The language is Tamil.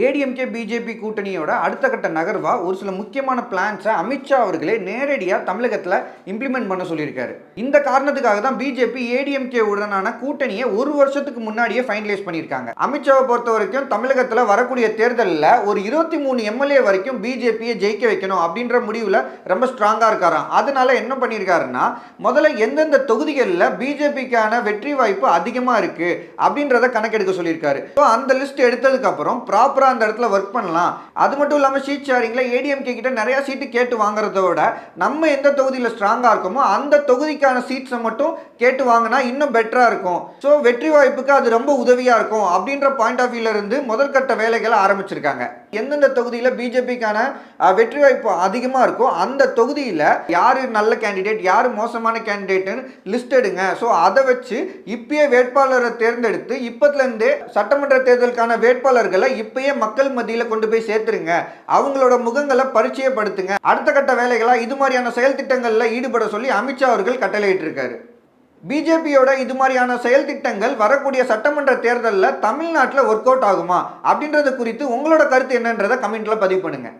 ஏடிஎம்கே பிஜேபி கூட்டணியோட அடுத்த கட்ட நகர்வா ஒரு சில முக்கியமான பிளான்ஸை அமித்ஷா அவர்களே நேரடியாக தமிழகத்தில் இம்ப்ளிமெண்ட் பண்ண சொல்லியிருக்காரு. இந்த காரணத்துக்காக தான் பிஜேபி ஏடிஎம்கே உடனான கூட்டணியை ஒரு வருஷத்துக்கு முன்னாடியே ஃபைனலைஸ் பண்ணியிருக்காங்க. அமித்ஷாவை பொறுத்த வரைக்கும் தமிழகத்தில் வரக்கூடிய தேர்தலில் ஒரு 23 எம்எல்ஏ வரைக்கும் பிஜேபியை ஜெயிக்க வைக்கணும் அப்படின்ற முடிவில் ரொம்ப ஸ்ட்ராங்காக இருக்காராம். அதனால என்ன பண்ணியிருக்காருன்னா, முதல்ல எந்தெந்த தொகுதிகளில் பிஜேபிக்கான வெற்றி வாய்ப்பு அதிகமாக இருக்கு அப்படின்றத கணக்கெடுக்க சொல்லியிருக்காரு. அந்த லிஸ்ட் எடுத்ததுக்கு அப்புறம் ப்ராப்பர் அந்த இடத்துல ஒர்க் பண்ணலாம். அது மட்டும் இல்லாம சீட் ஷேரிங்ல ஏடிஎம்கே கிட்ட நிறைய சீட்டு கேட்டு வாங்குறத விட நம்ம எந்த தொகுதியில ஸ்ட்ராங்கா இருக்கோமோ அந்த தொகுதிக்கான சீட்ஸை மட்டும் கேட்டு வாங்கினா இன்னும் பெட்டரா இருக்கும். ஸோ வெற்றி வாய்ப்புக்கு அது ரொம்ப உதவியா இருக்கும் அப்படின்ற பாயிண்ட் ஆஃப் வியூல இருந்து முதல் கட்ட வேலைகளை ஆரம்பிச்சிருக்காங்க. எந்தெந்த தொகுதியில பிஜேபிக்கான வெற்றி வாய்ப்பு அதிகமா இருக்கோ அந்த தொகுதியில யாரு நல்ல கேண்டிடேட் யாரு மோசமான கேண்டிடேட்னு லிஸ்ட் எடுங்க. ஸோ அதை வச்சு இப்பயே வேட்பாளரை தேர்ந்தெடுத்து இப்பத்துல இருந்தே சட்டமன்ற தேர்தலுக்கான வேட்பாளர்களை இப்பயே மக்கள் மத்தியில கொண்டு போய் சேர்த்துருங்க. அவங்களோட முகங்களை பரிச்சயப்படுத்துங்க. அடுத்த கட்ட வேலைகளா இது மாதிரியான செயல் திட்டங்கள்ல ஈடுபட சொல்லி அமித்ஷா அவர்கள் கட்டளையிட்டு இருக்காரு. பிஜேபியோட இது மாதிரியான செயல் திட்டங்கள் வரக்கூடிய சட்டமன்ற தேர்தலில் தமிழ்நாட்டில் ஒர்க் அவுட் ஆகுமா அப்படின்றது குறித்து உங்களோட கருத்து என்னன்றதை கமெண்ட்ல பதிவு பண்ணுங்க.